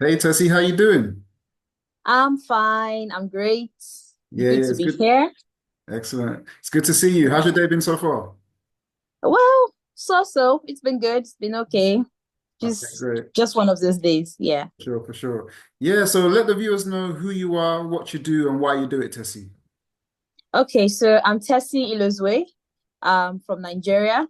Hey Tessy, how you doing? I'm fine. I'm great. Yeah, Good yeah, to it's be good. here. Excellent. It's good to see you. How's your day been so far? Well, so. It's been good. It's been okay. Okay, Just great. just one of those days. Yeah. Sure, for sure. Yeah, so let the viewers know who you are, what you do, and why you do it, Tessie. Okay, so I'm Tessy Ilozue, from Nigeria.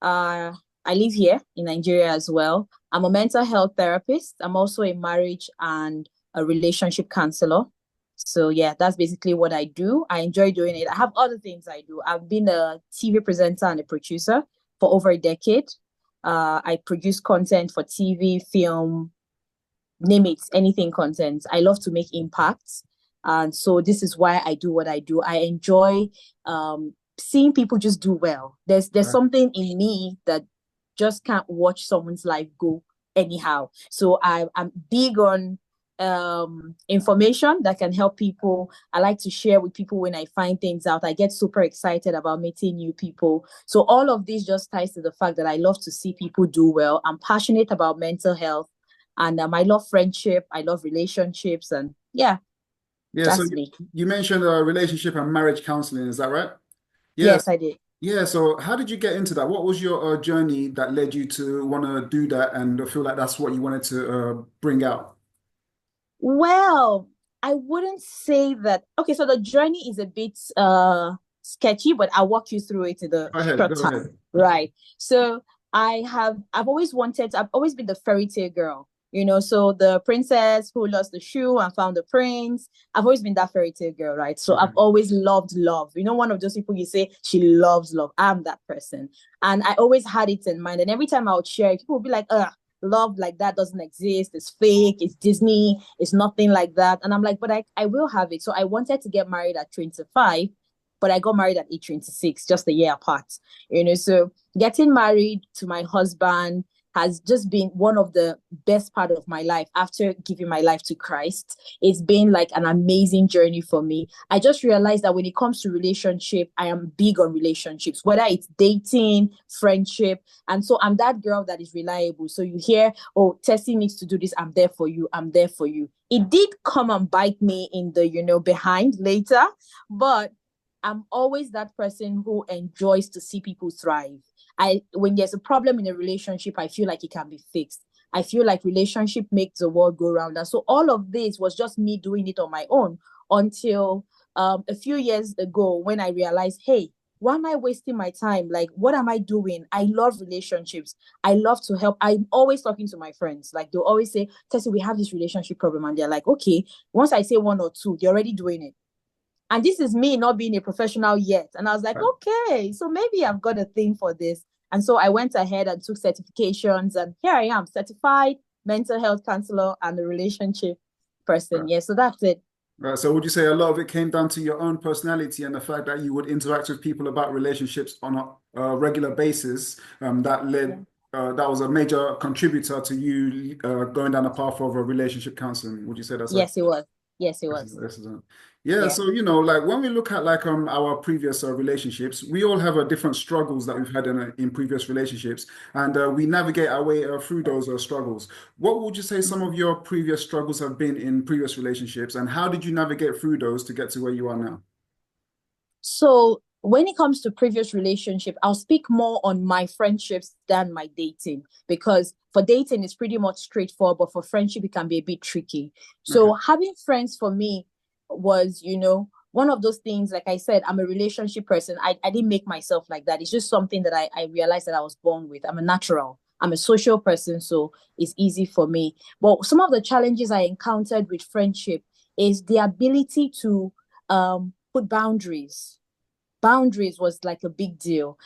Uh, I live here in Nigeria as well. I'm a mental health therapist. I'm also a marriage and a relationship counselor. So yeah, that's basically what I do. I enjoy doing it. I have other things I do. I've been a TV presenter and a producer for over a decade. I produce content for TV, film, name it, anything content. I love to make impacts. And so this is why I do what I do. I enjoy seeing people just do well. There's Right. something in me that just can't watch someone's life go anyhow. So I'm big on information that can help people. I like to share with people when I find things out. I get super excited about meeting new people. So all of this just ties to the fact that I love to see people do well. I'm passionate about mental health, and I love friendship, I love relationships, and yeah, Yeah, so that's you, me. you mentioned relationship and marriage counseling, is that right? Yeah, Yes, I did. yeah. So how did you get into that? What was your journey that led you to want to do that and feel like that's what you wanted to bring out? Well, I wouldn't say that. Okay, so the journey is a bit sketchy, but I'll walk you through it in the Go ahead, short go time. ahead. Right. So I've always wanted, I've always been the fairy tale girl. So the princess who lost the shoe and found the prince. I've always been that fairy tale girl, right? So I've Okay. always loved love. One of those people you say she loves love. I'm that person. And I always had it in mind. And every time I would share it, people would be like, love like that doesn't exist. It's fake. It's Disney. It's nothing like that. And I'm like, but I will have it. So I wanted to get married at 25, but I got married at age 26, just a year apart. So getting married to my husband has just been one of the best part of my life after giving my life to Christ. It's been like an amazing journey for me. I just realized that when it comes to relationship, I am big on relationships, whether it's dating, friendship. And so I'm that girl that is reliable. So you hear, oh, Tessie needs to do this. I'm there for you. I'm there for you. It did come and bite me in the, behind later, but I'm always that person who enjoys to see people thrive. When there's a problem in a relationship, I feel like it can be fixed. I feel like relationship makes the world go round. And so all of this was just me doing it on my own until a few years ago when I realized, hey, why am I wasting my time? Like, what am I doing? I love relationships. I love to help. I'm always talking to my friends. Like, they'll always say, Tessie, we have this relationship problem. And they're like, okay. Once I say one or two, they're already doing it. And this is me not being a professional yet. And I was like, Right. okay, so maybe I've got a thing for this. And so I went ahead and took certifications. And here I am, certified mental health counselor and a relationship person. Right. Yeah, so that's it. Right. So would you say a lot of it came down to your own personality and the fact that you would interact with people about relationships on a regular basis, Yeah. that was a major contributor to you going down the path of a relationship counseling. Would you say that's right? Yes, it was. Yes, it was. Excellent. Yeah, Yeah. so like when we look at like our previous relationships, we all have different struggles that we've had in previous relationships, and we navigate our way through those struggles. What would you say some of your previous struggles have been in previous relationships, and how did you navigate through those to get to where you are now? So when it comes to previous relationship, I'll speak more on my friendships than my dating, because for dating it's pretty much straightforward, but for friendship it can be a bit tricky. Okay. So having friends for me was, one of those things. Like I said, I'm a relationship person. I didn't make myself like that. It's just something that I realized that I was born with. I'm a natural. I'm a social person, so it's easy for me. But some of the challenges I encountered with friendship is the ability to put boundaries. Boundaries was like a big deal.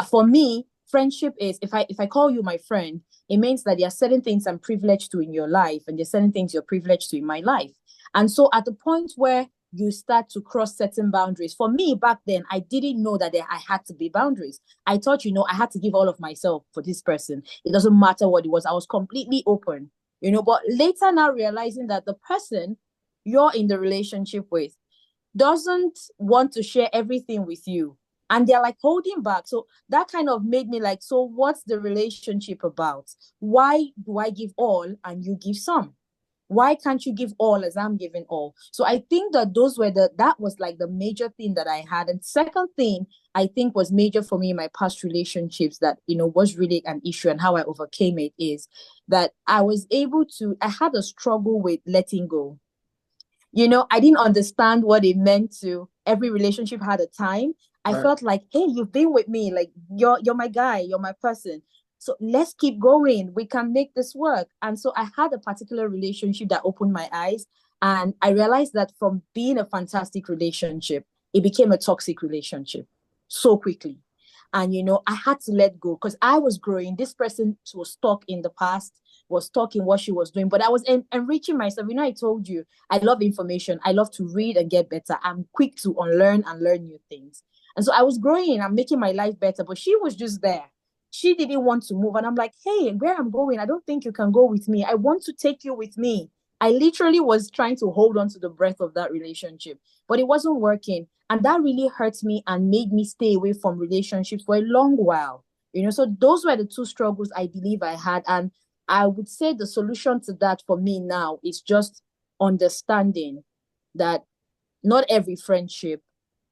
For me, friendship is, if I call you my friend, it means that there are certain things I'm privileged to in your life, and there's certain things you're privileged to in my life. And so at the point where you start to cross certain boundaries, for me back then, I didn't know that I had to be boundaries. I thought, I had to give all of myself for this person. It doesn't matter what it was. I was completely open. But later now realizing that the person you're in the relationship with doesn't want to share everything with you. and they're like holding back. So that kind of made me like, so what's the relationship about? Why do I give all and you give some? Why can't you give all as I'm giving all? So I think that that was like the major thing that I had. And second thing I think was major for me in my past relationships that, was really an issue, and how I overcame it is that I had a struggle with letting go. I didn't understand what it meant to every relationship had a time. I Right. felt like, hey, you've been with me, like you're my guy, you're my person. So let's keep going. We can make this work. And so I had a particular relationship that opened my eyes. And I realized that from being a fantastic relationship, it became a toxic relationship so quickly. And I had to let go because I was growing. This person was stuck in the past, was stuck in what she was doing, but I was enriching myself. I told you I love information. I love to read and get better. I'm quick to unlearn and learn new things. And so I was growing. I'm making my life better, but she was just there. She didn't want to move. And I'm like, hey, where I'm going, I don't think you can go with me. I want to take you with me. I literally was trying to hold on to the breath of that relationship, but it wasn't working. And that really hurt me and made me stay away from relationships for a long while. So those were the two struggles I believe I had. And I would say the solution to that for me now is just understanding that not every friendship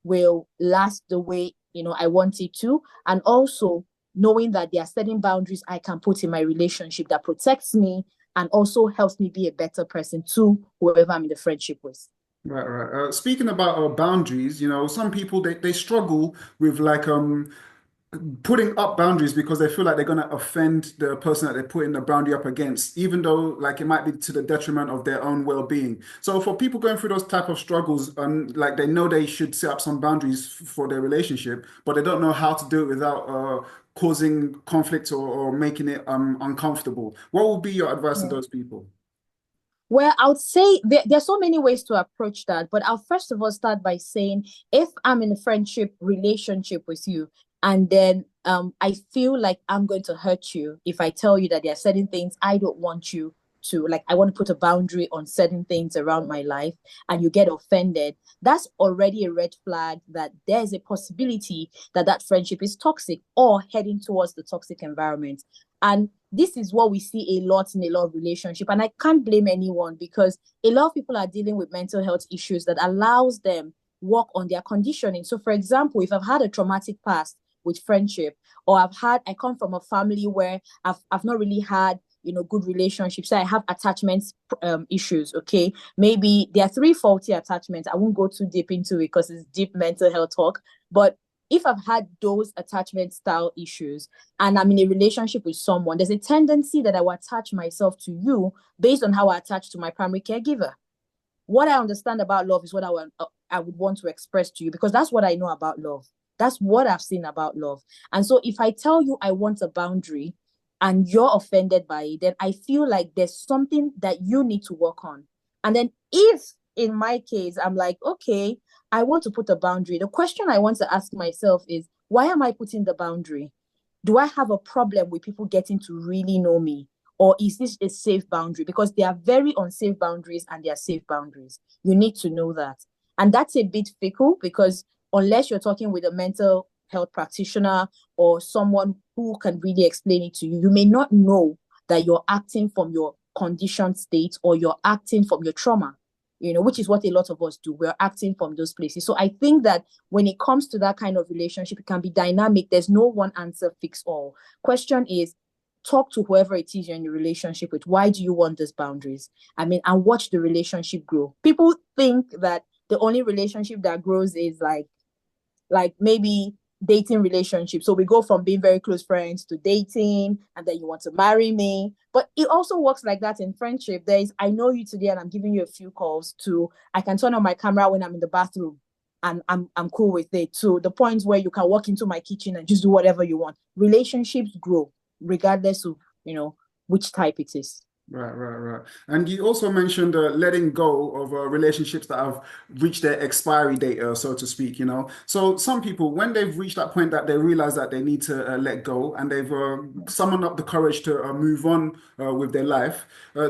will last the way I want it to, and also knowing that there are certain boundaries I can put in my relationship that protects me and also helps me be a better person to whoever I'm in the friendship with. Right, right. Speaking about boundaries, some people they struggle with like putting up boundaries because they feel like they're gonna offend the person that they're putting the boundary up against, even though like it might be to the detriment of their own well-being. So for people going through those type of struggles, like they know they should set up some boundaries for their relationship, but they don't know how to do it without causing conflict or making it uncomfortable. What would be your advice to Yeah. those people? Well, I would say there's so many ways to approach that, but I'll first of all start by saying if I'm in a friendship relationship with you, and then I feel like I'm going to hurt you if I tell you that there are certain things I don't want you to, like I want to put a boundary on certain things around my life, and you get offended, that's already a red flag that there's a possibility that that friendship is toxic or heading towards the toxic environment. And this is what we see a lot in a lot of relationship, and I can't blame anyone because a lot of people are dealing with mental health issues that allows them work on their conditioning. So for example, if I've had a traumatic past with friendship, or I come from a family where I've not really had good relationships, so I have attachments issues. Okay, maybe there are three faulty attachments. I won't go too deep into it because it's deep mental health talk, but if I've had those attachment style issues and I'm in a relationship with someone, there's a tendency that I will attach myself to you based on how I attach to my primary caregiver. What I understand about love is what I would want to express to you because that's what I know about love. That's what I've seen about love. And so if I tell you I want a boundary and you're offended by it, then I feel like there's something that you need to work on. And then if in my case, I'm like, okay, I want to put a boundary. The question I want to ask myself is, why am I putting the boundary? Do I have a problem with people getting to really know me? Or is this a safe boundary? Because there are very unsafe boundaries and there are safe boundaries. You need to know that. And that's a bit fickle because unless you're talking with a mental health practitioner or someone who can really explain it to you, you may not know that you're acting from your conditioned state or you're acting from your trauma, which is what a lot of us do. We're acting from those places. So I think that when it comes to that kind of relationship, it can be dynamic. There's no one answer fix all. Question is, talk to whoever it is you're in a relationship with. Why do you want these boundaries? And watch the relationship grow. People think that the only relationship that grows is like maybe dating relationship. So we go from being very close friends to dating, and then you want to marry me. But it also works like that in friendship. There is, I know you today and I'm giving you a few calls, to I can turn on my camera when I'm in the bathroom and I'm cool with it, to the point where you can walk into my kitchen and just do whatever you want. Relationships grow regardless of which type it is. Right. And you also mentioned letting go of relationships that have reached their expiry date, so to speak, you know. So some people, when they've reached that point that they realize that they need to let go and they've summoned up the courage to move on with their life,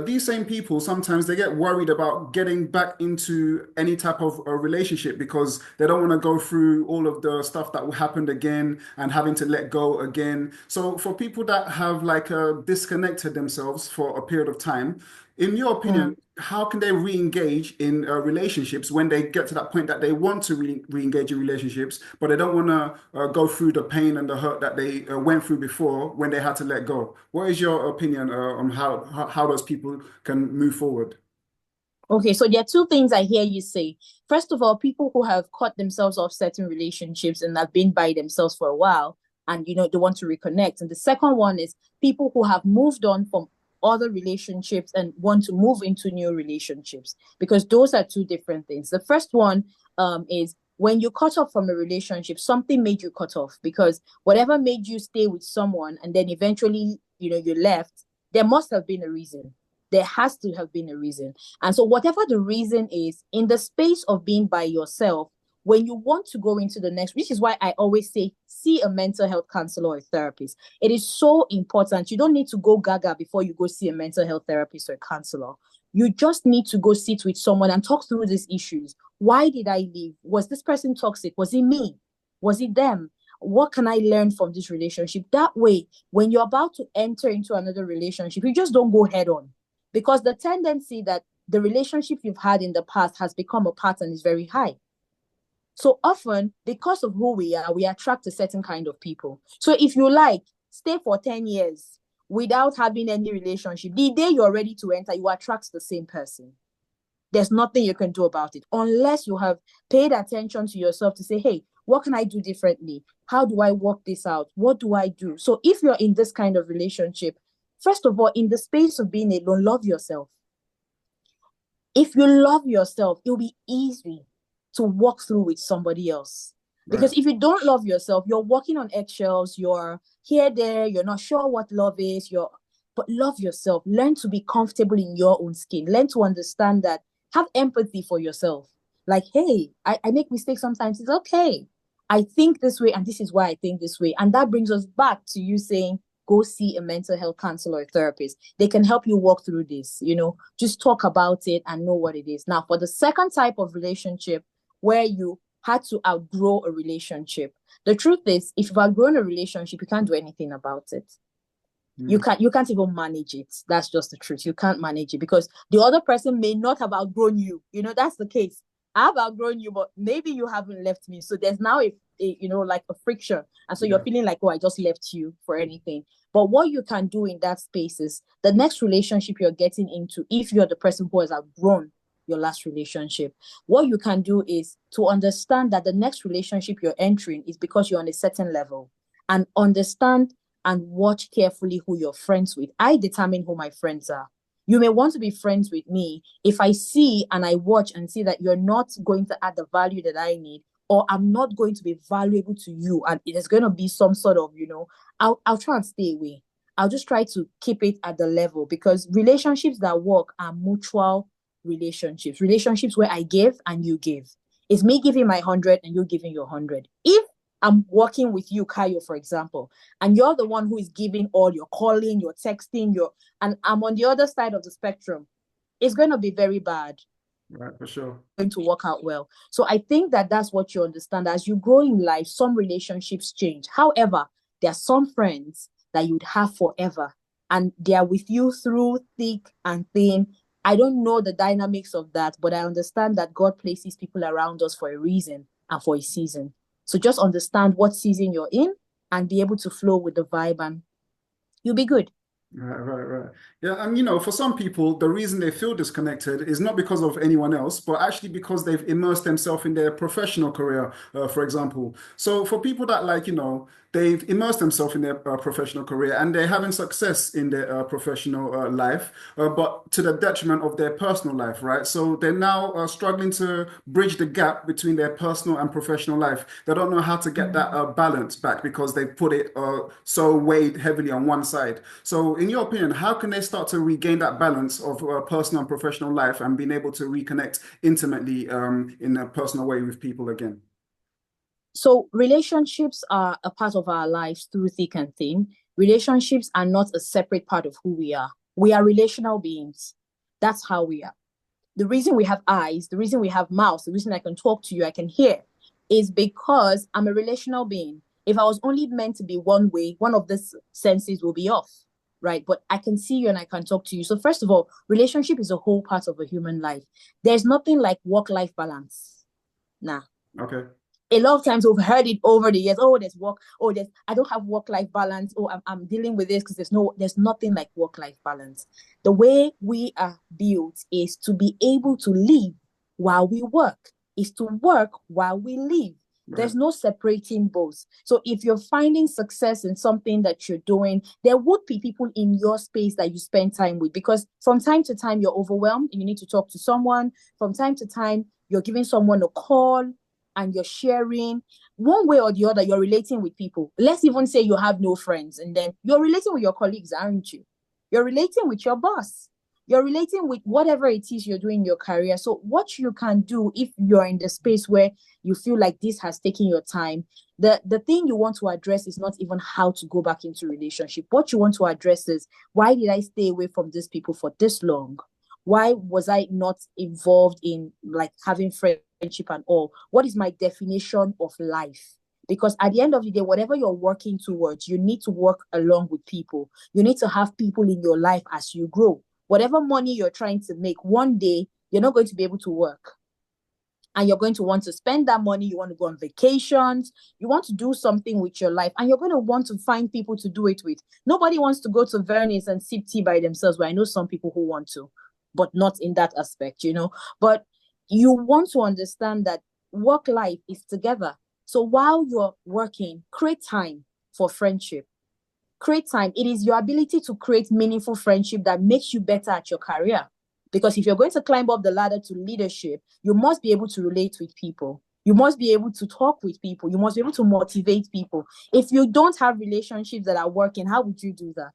these same people, sometimes they get worried about getting back into any type of relationship because they don't want to go through all of the stuff that happened again and having to let go again. So for people that have like disconnected themselves for a period of time, in your Mm. opinion, how can they re-engage in relationships when they get to that point that they want to re-engage in relationships, but they don't want to go through the pain and the hurt that they went through before when they had to let go? What is your opinion on how those people can move forward? Okay, so there are two things I hear you say. First of all, people who have cut themselves off certain relationships and have been by themselves for a while and they want to reconnect. And the second one is people who have moved on from other relationships and want to move into new relationships, because those are two different things. The first one is when you cut off from a relationship, something made you cut off, because whatever made you stay with someone and then eventually, you left, there must have been a reason. There has to have been a reason. And so, whatever the reason is, in the space of being by yourself, when you want to go into the next, which is why I always say, see a mental health counselor or a therapist. It is so important. You don't need to go gaga before you go see a mental health therapist or a counselor. You just need to go sit with someone and talk through these issues. Why did I leave? Was this person toxic? Was it me? Was it them? What can I learn from this relationship? That way, when you're about to enter into another relationship, you just don't go head on, because the tendency that the relationship you've had in the past has become a pattern is very high. So often, because of who we are, we attract a certain kind of people. So if you like, stay for 10 years without having any relationship. The day you're ready to enter, you attract the same person. There's nothing you can do about it unless you have paid attention to yourself to say, hey, what can I do differently? How do I work this out? What do I do? So if you're in this kind of relationship, first of all, in the space of being alone, love yourself. If you love yourself, it'll be easy to walk through with somebody else. Right. Because if you don't love yourself, you're walking on eggshells, you're here, there, you're not sure what love is, but love yourself. Learn to be comfortable in your own skin. Learn to understand that. Have empathy for yourself. Like, hey, I make mistakes sometimes. It's okay. I think this way, and this is why I think this way. And that brings us back to you saying, go see a mental health counselor or therapist. They can help you walk through this, just talk about it and know what it is. Now, for the second type of relationship where you had to outgrow a relationship, the truth is, if you've outgrown a relationship, you can't do anything about it. Mm. You can't even manage it. That's just the truth. You can't manage it because the other person may not have outgrown you. That's the case. I've outgrown you, but maybe you haven't left me. So there's now like a friction. And so you're Yeah. feeling like, oh, I just left you for anything. But what you can do in that space is the next relationship you're getting into, if you're the person who has outgrown your last relationship, what you can do is to understand that the next relationship you're entering is because you're on a certain level, and understand and watch carefully who you're friends with. I determine who my friends are. You may want to be friends with me. If I see and I watch and see that you're not going to add the value that I need, or I'm not going to be valuable to you, and it is going to be some sort of, I'll try and stay away. I'll just try to keep it at the level, because relationships that work are mutual relationships where I give and you give. It's me giving my 100 and you giving your 100. If I'm working with you, Kayo, for example, and you're the one who is giving all your calling, your texting, and I'm on the other side of the spectrum, it's going to be very bad. Right, for sure. Going to work out well. So I think that that's what you understand. As you grow in life, some relationships change. However, there are some friends that you'd have forever, and they are with you through thick and thin. I don't know the dynamics of that, but I understand that God places people around us for a reason and for a season. So just understand what season you're in and be able to flow with the vibe, and you'll be good. Right. Yeah, and for some people, the reason they feel disconnected is not because of anyone else, but actually because they've immersed themselves in their professional career, for example. So for people that like, they've immersed themselves in their professional career and they're having success in their professional life, but to the detriment of their personal life, right? So they're now struggling to bridge the gap between their personal and professional life. They don't know how to get that balance back because they put it so weighed heavily on one side. So, in your opinion, how can they start to regain that balance of personal and professional life and being able to reconnect intimately in a personal way with people again? So relationships are a part of our lives through thick and thin. Relationships are not a separate part of who we are. We are relational beings. That's how we are. The reason we have eyes, the reason we have mouths, the reason I can talk to you, I can hear, is because I'm a relational being. If I was only meant to be one way, one of the senses will be off, right? But I can see you and I can talk to you. So first of all, relationship is a whole part of a human life. There's nothing like work-life balance. Nah. Okay. A lot of times we've heard it over the years. Oh, there's work. Oh, there's I don't have work-life balance. Oh, I'm dealing with this because there's nothing like work-life balance. The way we are built is to be able to live while we work, is to work while we live. Right. There's no separating both. So if you're finding success in something that you're doing, there would be people in your space that you spend time with, because from time to time you're overwhelmed and you need to talk to someone. From time to time, you're giving someone a call and you're sharing. One way or the other, you're relating with people. Let's even say you have no friends, and then you're relating with your colleagues, aren't you? You're relating with your boss. You're relating with whatever it is you're doing in your career. So what you can do if you're in the space where you feel like this has taken your time, the thing you want to address is not even how to go back into relationship. What you want to address is, why did I stay away from these people for this long? Why was I not involved in like having friendship and all? What is my definition of life? Because at the end of the day, whatever you're working towards, you need to work along with people. You need to have people in your life as you grow. Whatever money you're trying to make, one day you're not going to be able to work. And you're going to want to spend that money. You want to go on vacations. You want to do something with your life. And you're going to want to find people to do it with. Nobody wants to go to Venice and sip tea by themselves. But I know some people who want to, but not in that aspect, you know. But you want to understand that work life is together. So while you're working, create time for friendship. Create time. It is your ability to create meaningful friendship that makes you better at your career. Because if you're going to climb up the ladder to leadership, you must be able to relate with people. You must be able to talk with people. You must be able to motivate people. If you don't have relationships that are working, how would you do that?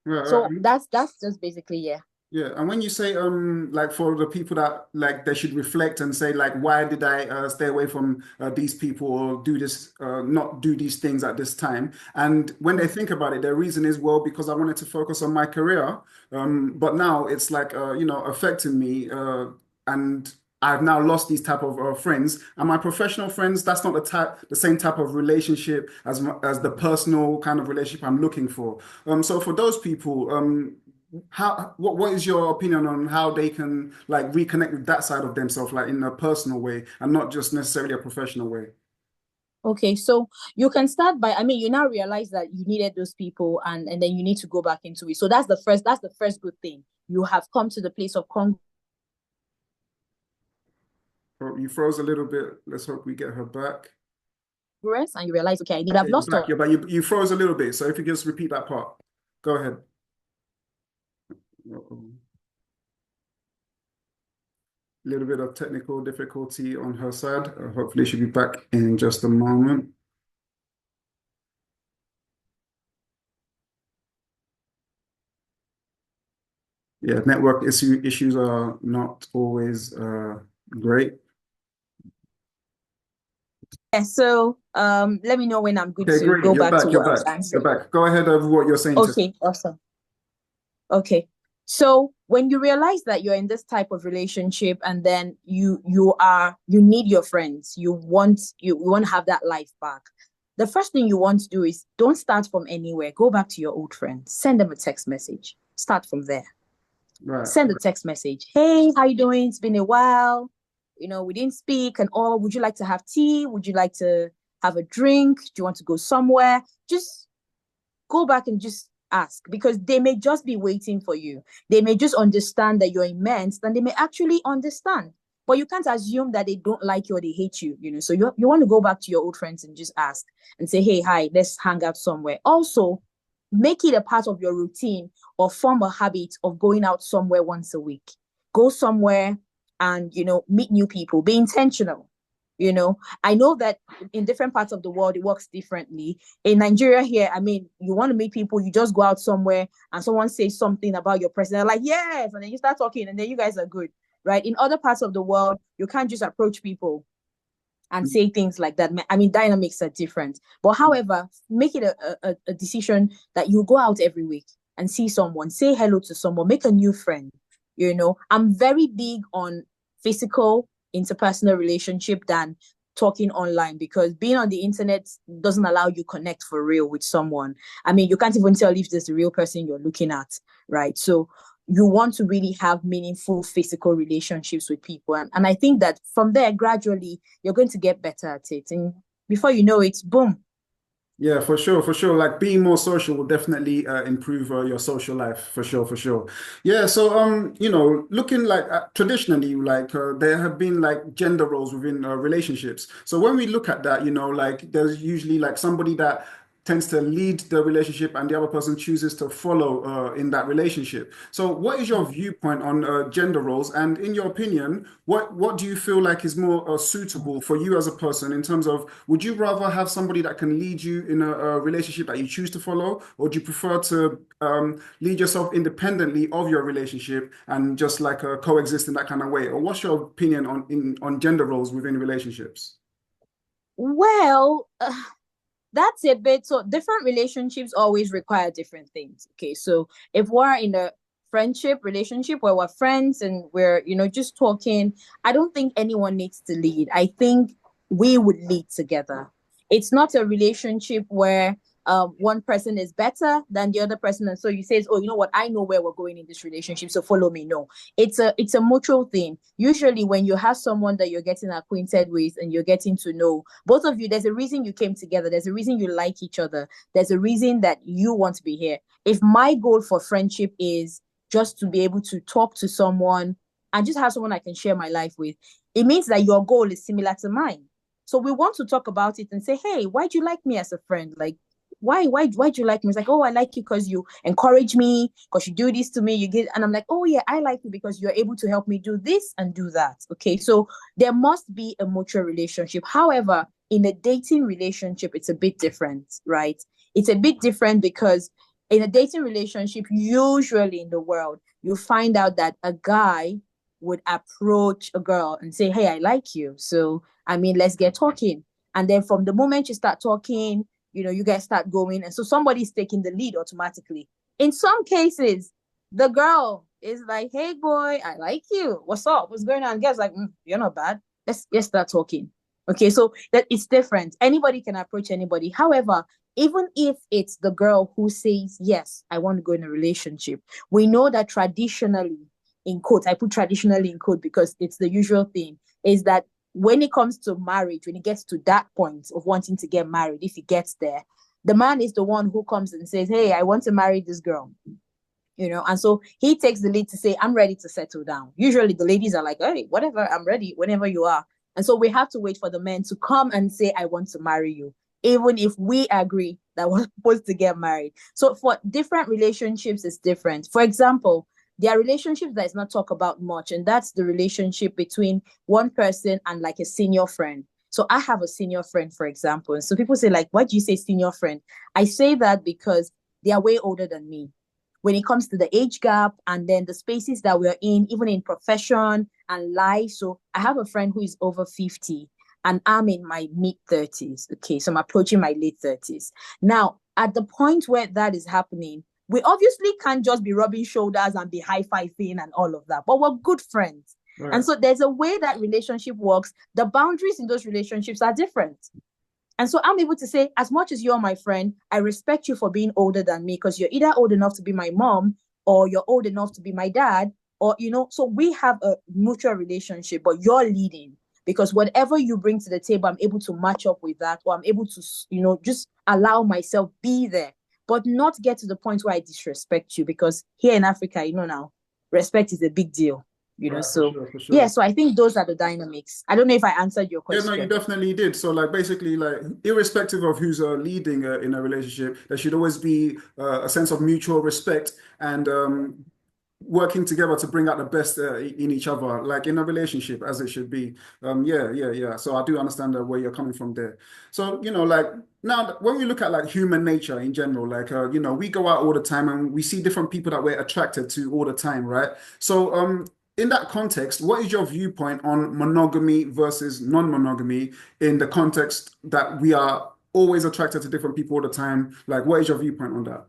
Right, So right. that's just basically, yeah. Yeah, and when you say like for the people that like they should reflect and say like why did I stay away from these people or do this not do these things at this time? And when they think about it, their reason is, well, because I wanted to focus on my career, but now it's like affecting me and I've now lost these type of friends, and my professional friends, that's not the same type of relationship as the personal kind of relationship I'm looking for. So for those people, what is your opinion on how they can like reconnect with that side of themselves, like in a personal way and not just necessarily a professional way? Okay, so you can start by, I mean, you now realize that you needed those people, and then you need to go back into it. So that's the first good thing. You have come to the place of Oh, you froze a little bit. Let's hope we get her back. congruence, and you realize, okay, I need, I've Yeah, you're lost back. her. You're back. You froze a little bit. So if you just repeat that part, go ahead. Uh-oh. A little bit of technical difficulty on her side. Hopefully she'll be back in just a moment. Yeah, network issues are not always great. Yeah, so let me know when I'm good Okay, to great. go You're back to back. You're what I was back. You're answering. back. Go ahead over what you're saying to. Okay, awesome. Okay. So when you realize that you're in this type of relationship, and then you need your friends, you want to have that life back. The first thing you want to do is, don't start from anywhere. Go back to your old friends. Send them a text message. Start from there. Right. Send a text message. Hey, how you doing? It's been a while. We didn't speak and all. Would you like to have tea? Would you like to have a drink? Do you want to go somewhere? Just go back and just ask, because they may just be waiting for you. They may just understand that you're immense, and they may actually understand. But you can't assume that they don't like you or they hate you, you know. So you want to go back to your old friends and just ask and say, hey, hi, let's hang out somewhere. Also, make it a part of your routine or form a habit of going out somewhere once a week. Go somewhere and, you know, meet new people. Be intentional. You know, I know that in different parts of the world, it works differently. In Nigeria here, I mean, you want to meet people, you just go out somewhere and someone says something about your person. They're like, yes. And then you start talking and then you guys are good, right? In other parts of the world, you can't just approach people and say things like that. I mean, dynamics are different. But however, make it a decision that you go out every week and see someone, say hello to someone, make a new friend. You know, I'm very big on physical interpersonal relationship than talking online, because being on the internet doesn't allow you connect for real with someone. I mean, you can't even tell if there's the real person you're looking at, right? So you want to really have meaningful physical relationships with people. And I think that from there, gradually, you're going to get better at it. And before you know it, boom. Yeah, for sure, for sure. Like being more social will definitely improve your social life, for sure, for sure. Yeah, so looking like traditionally, like there have been like gender roles within relationships. So when we look at that, like there's usually like somebody that tends to lead the relationship and the other person chooses to follow in that relationship. So what is your viewpoint on gender roles? And in your opinion, what do you feel like is more suitable for you as a person in terms of, would you rather have somebody that can lead you in a relationship that you choose to follow, or do you prefer to lead yourself independently of your relationship and just like coexist in that kind of way? Or what's your opinion on gender roles within relationships? Well, that's a bit, so different relationships always require different things. Okay, so if we're in a friendship relationship where we're friends and we're, you know, just talking, I don't think anyone needs to lead. I think we would lead together. It's not a relationship where one person is better than the other person, and so you say, oh, you know what, I know where we're going in this relationship, so follow me. No, it's a mutual thing. Usually when you have someone that you're getting acquainted with and you're getting to know, both of you, there's a reason you came together, there's a reason you like each other, there's a reason that you want to be here. If my goal for friendship is just to be able to talk to someone and just have someone I can share my life with, it means that your goal is similar to mine. So we want to talk about it and say, hey, why do you like me as a friend? Like, why do you like me? It's like, oh, I like you because you encourage me, because you do this to me, you get, and I'm like, oh yeah, I like you because you're able to help me do this and do that. Okay, so there must be a mutual relationship. However, in a dating relationship, it's a bit different, right? It's a bit different because in a dating relationship, usually in the world, you find out that a guy would approach a girl and say, hey, I like you, so I mean, let's get talking. And then from the moment you start talking, you know, you guys start going. And so somebody's taking the lead automatically. In some cases, the girl is like, hey, boy, I like you. What's up? What's going on? Guys like, you're not bad. Let's start talking. Okay, so that it's different. Anybody can approach anybody. However, even if it's the girl who says, yes, I want to go in a relationship, we know that traditionally, in quotes, I put traditionally in quote because it's the usual thing, is that when it comes to marriage, when it gets to that point of wanting to get married, if it gets there, the man is the one who comes and says, hey, I want to marry this girl, you know, and so he takes the lead to say, I'm ready to settle down. Usually the ladies are like, hey, whatever, I'm ready whenever you are. And so we have to wait for the men to come and say, I want to marry you, even if we agree that we're supposed to get married. So for different relationships, it's different. For example, there are relationships that is not talked about much, and that's the relationship between one person and like a senior friend. So I have a senior friend, for example. And so people say, like, why do you say senior friend? I say that because they are way older than me when it comes to the age gap and then the spaces that we're in, even in profession and life. So I have a friend who is over 50 and I'm in my mid 30s. Okay, so I'm approaching my late 30s. Now, at the point where that is happening, we obviously can't just be rubbing shoulders and be high-fiving and all of that, but we're good friends. Right. And so there's a way that relationship works. The boundaries in those relationships are different. And so I'm able to say, as much as you're my friend, I respect you for being older than me because you're either old enough to be my mom or you're old enough to be my dad, or, you know, so we have a mutual relationship, but you're leading because whatever you bring to the table, I'm able to match up with that, or I'm able to, you know, just allow myself be there, but not get to the point where I disrespect you, because here in Africa, you know, now respect is a big deal. Right, for So sure, for yeah, sure. so I think those are the dynamics. I don't know if I answered your Yeah, no, you question. definitely did. So, like, basically, like, irrespective of who's leading in a relationship, there should always be a sense of mutual respect and working together to bring out the best in each other, like in a relationship, as it should be. Yeah. So I do understand where you're coming from there. So, like now, when we look at like human nature in general, like, we go out all the time and we see different people that we're attracted to all the time, right? So, in that context, what is your viewpoint on monogamy versus non-monogamy in the context that we are always attracted to different people all the time? Like, what is your viewpoint on that?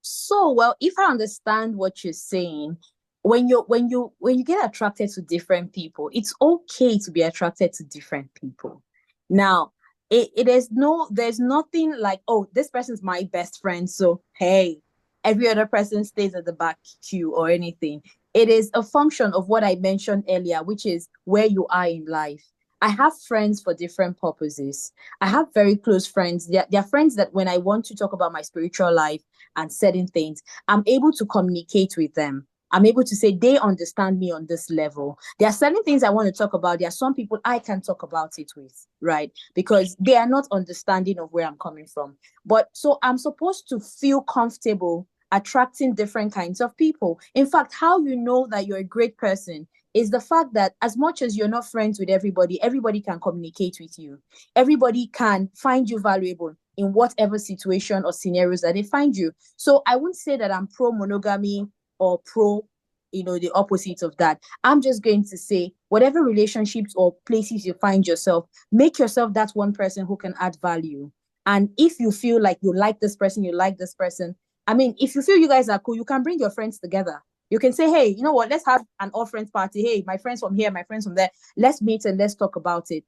So, well, if I understand what you're saying, when you get attracted to different people, it's okay to be attracted to different people. Now, it is no, there's nothing like, oh, this person's my best friend, so hey, every other person stays at the back queue or anything. It is a function of what I mentioned earlier, which is where you are in life. I have friends for different purposes. I have very close friends. They're friends that when I want to talk about my spiritual life and certain things, I'm able to communicate with them. I'm able to say they understand me on this level. There are certain things I want to talk about. There are some people I can talk about it with, right? Because they are not understanding of where I'm coming from. But so I'm supposed to feel comfortable attracting different kinds of people. In fact, how you know that you're a great person is the fact that as much as you're not friends with everybody, everybody can communicate with you. Everybody can find you valuable in whatever situation or scenarios that they find you. So I wouldn't say that I'm pro monogamy or pro, the opposite of that. I'm just going to say whatever relationships or places you find yourself, make yourself that one person who can add value. And if you feel like you like this person, you like this person. I mean, if you feel you guys are cool, you can bring your friends together. You can say, hey, you know what? Let's have an all friends party. Hey, my friends from here, my friends from there. Let's meet and let's talk about it.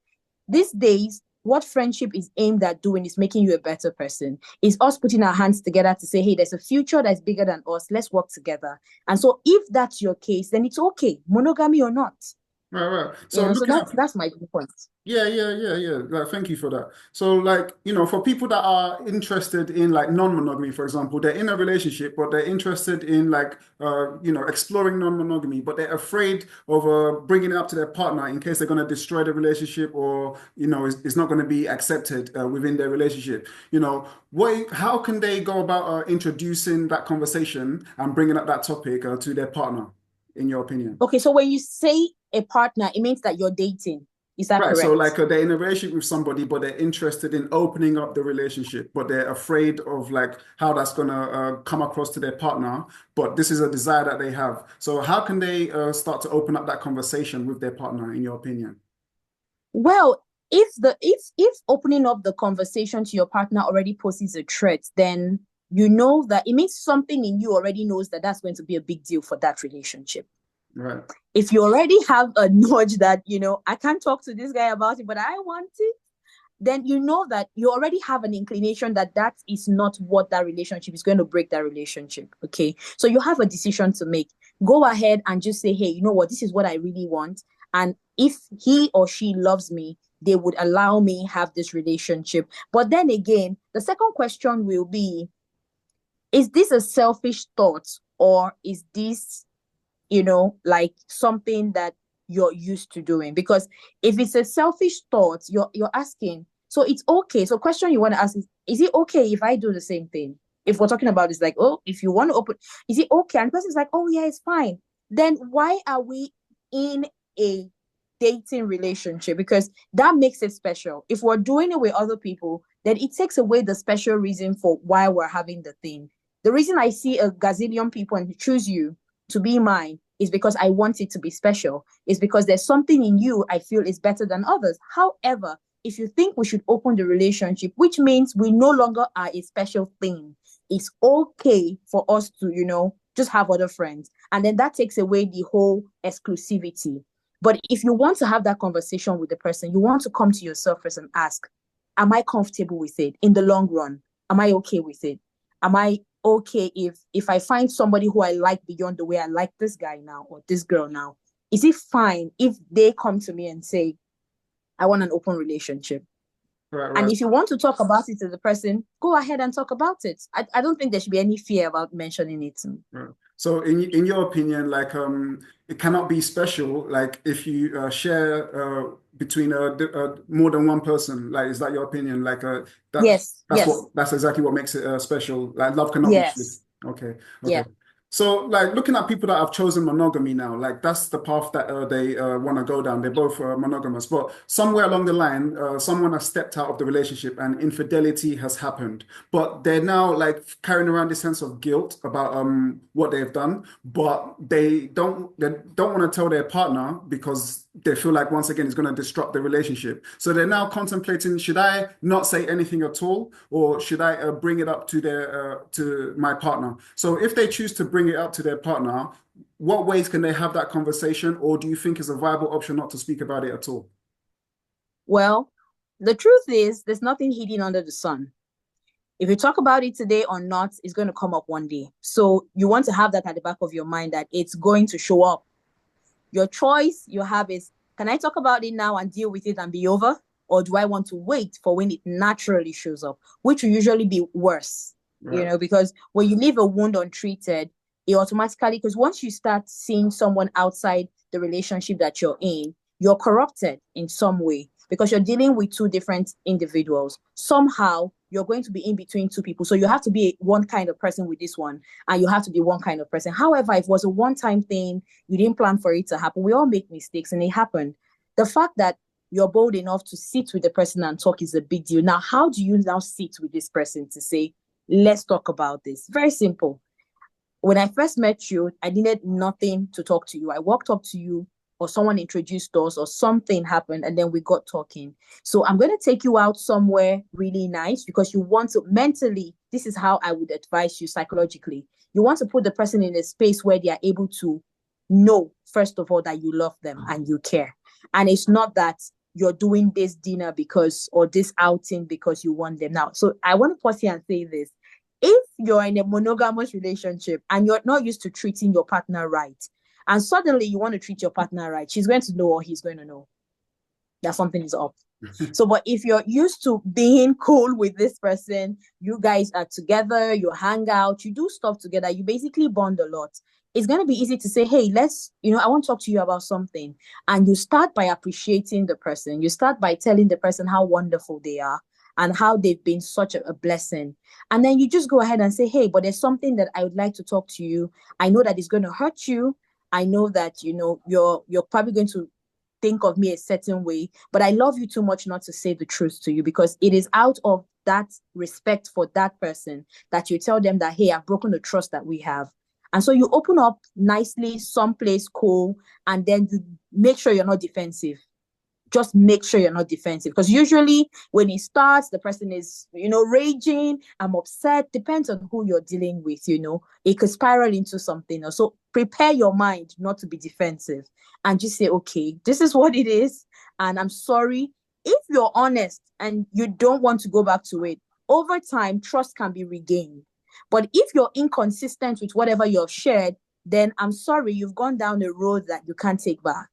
These days, what friendship is aimed at doing is making you a better person. Is us putting our hands together to say, hey, there's a future that's bigger than us. Let's work together. And so if that's your case, then it's okay, monogamy or not. Right. So So looking at that's my point. Yeah. Like, thank you for that. So, like, for people that are interested in like non-monogamy, for example, they're in a relationship, but they're interested in like, exploring non-monogamy, but they're afraid of bringing it up to their partner in case they're going to destroy the relationship or, it's not going to be accepted within their relationship. How can they go about introducing that conversation and bringing up that topic to their partner, in your opinion? Okay, so when you say a partner, it means that you're dating. Is that Right, so correct? like they're in a relationship with somebody, but they're interested in opening up the relationship, but they're afraid of like how that's gonna come across to their partner. But this is a desire that they have. So how can they start to open up that conversation with their partner, in your opinion? Well, if opening up the conversation to your partner already poses a threat, then you know that it means something in you already knows that that's going to be a big deal for that relationship. Right, If you already have a nudge that, I can't talk to this guy about it, but I want it, then you know that you already have an inclination that that is not what that relationship is going to break that relationship. Okay. So you have a decision to make. Go ahead and just say, hey, you know what? This is what I really want. And if he or she loves me, they would allow me have this relationship. But then again, the second question will be, is this a selfish thought or is this like something that you're used to doing? Because if it's a selfish thought, you're asking, so it's okay. So question you want to ask is it okay if I do the same thing? If we're talking about this, like, oh, if you want to open, is it okay? And the person's like, oh yeah, it's fine. Then why are we in a dating relationship? Because that makes it special. If we're doing it with other people, then it takes away the special reason for why we're having the thing. The reason I see a gazillion people and choose you to be mine is because I want it to be special. It's because there's something in you I feel is better than others. However, if you think we should open the relationship, which means we no longer are a special thing, it's okay for us to, just have other friends. And then that takes away the whole exclusivity. But if you want to have that conversation with the person, you want to come to yourself first and ask, am I comfortable with it in the long run? Am I okay with it? Am I okay if I find somebody who I like beyond the way I like this guy now or this girl now? Is it fine if they come to me and say, I want an open relationship? And right. if you want to talk about it to the person, go ahead and talk about it. I don't think there should be any fear about mentioning it. Right. So in your opinion, like it cannot be special, like if you share between more than one person. Like, is that your opinion? Like Yes, yes, that's exactly what makes it special. Like love cannot be fake. yes, Okay, okay. yeah. So like looking at people that have chosen monogamy now, like that's the path that they want to go down. They're both monogamous, but somewhere along the line, someone has stepped out of the relationship and infidelity has happened. But they're now like carrying around this sense of guilt about what they've done, but they don't want to tell their partner because they feel like once again it's going to disrupt the relationship. So they're now contemplating, should I not say anything at all, or should I bring it up to their to my partner? So if they choose to bring it up to their partner, what ways can they have that conversation, or do you think it's a viable option not to speak about it at all? Well, the truth is, there's nothing hidden under the sun. If you talk about it today or not, it's going to come up one day. So you want to have that at the back of your mind that it's going to show up. Your choice you have is, can I talk about it now and deal with it and be over? Or do I want to wait for when it naturally shows up, which will usually be worse, Right. because when you leave a wound untreated, it automatically, because once you start seeing someone outside the relationship that you're in, you're corrupted in some way because you're dealing with two different individuals. Somehow you're going to be in between two people. So you have to be one kind of person with this one, and you have to be one kind of person. However, if it was a one-time thing, you didn't plan for it to happen. We all make mistakes and it happened. The fact that you're bold enough to sit with the person and talk is a big deal. Now, how do you now sit with this person to say, let's talk about this? Very simple. When I first met you, I needed nothing to talk to you. I walked up to you, or someone introduced us, or something happened, and then we got talking. So I'm going to take you out somewhere really nice because you want to mentally, this is how I would advise you psychologically. You want to put the person in a space where they are able to know, first of all, that you love them and you care. And it's not that you're doing this dinner because, or this outing because you want them. Now, so I want to pause here and say this. If you're in a monogamous relationship and you're not used to treating your partner right, and suddenly you want to treat your partner right, she's going to know, or he's going to know that something is up. So, but if you're used to being cool with this person, you guys are together, you hang out, you do stuff together, you basically bond a lot. It's going to be easy to say, hey, I want to talk to you about something. And you start by appreciating the person. You start by telling the person how wonderful they are and how they've been such a blessing. And then you just go ahead and say, hey, but there's something that I would like to talk to you. I know that it's going to hurt you. I know that, you're probably going to think of me a certain way, but I love you too much not to say the truth to you, because it is out of that respect for that person that you tell them that, hey, I've broken the trust that we have. And so you open up nicely, someplace cool, and then you make sure you're not defensive. Just make sure you're not defensive, because usually when it starts, the person is, raging, I'm upset. Depends on who you're dealing with. It could spiral into something else. So prepare your mind not to be defensive and just say, okay, this is what it is, and I'm sorry. If you're honest and you don't want to go back to it, over time trust can be regained. But if you're inconsistent with whatever you've shared, then I'm sorry, you've gone down a road that you can't take back.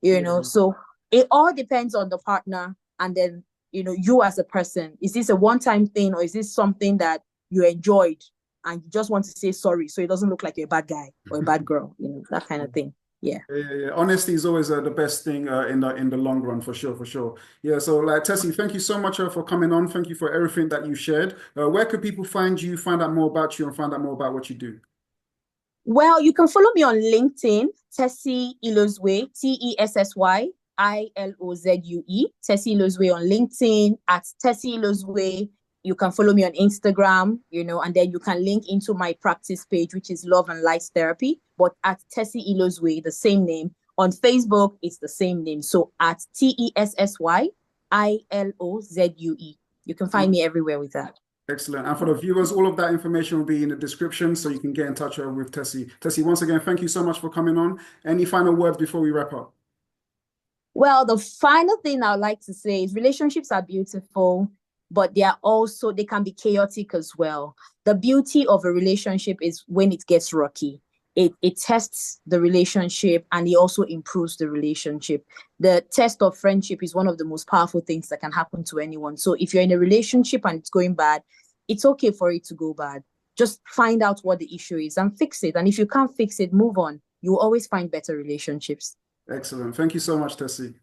Yeah. So it all depends on the partner, and then you as a person. Is this a one-time thing, or is this something that you enjoyed and you just want to say sorry so it doesn't look like you're a bad guy or a bad girl, that kind of thing. Yeah. Yeah. Honesty is always the best thing in the long run, for sure, for sure. Yeah. So, like Tessie, thank you so much for coming on. Thank you for everything that you shared. Where could people find you, find out more about you, and find out more about what you do? Well, you can follow me on LinkedIn, Tessy Ilozue, Tessy Ilozue, Tessy Ilozue on LinkedIn, at Tessy Ilozue. You can follow me on Instagram, and then you can link into my practice page, which is Love and Light Therapy, but at Tessy Ilozue, the same name. On Facebook, it's the same name. So at TessyiLozue. You can find me everywhere with that. Excellent. And for the viewers, all of that information will be in the description so you can get in touch with Tessie. Tessie, once again, thank you so much for coming on. Any final words before we wrap up? Well, the final thing I would like to say is relationships are beautiful, but they can be chaotic as well. The beauty of a relationship is when it gets rocky. It tests the relationship, and it also improves the relationship. The test of friendship is one of the most powerful things that can happen to anyone. So if you're in a relationship and it's going bad, it's okay for it to go bad. just find out what the issue is and fix it. And if you can't fix it, move on. You will always find better relationships. Excellent. Thank you so much, Tessie.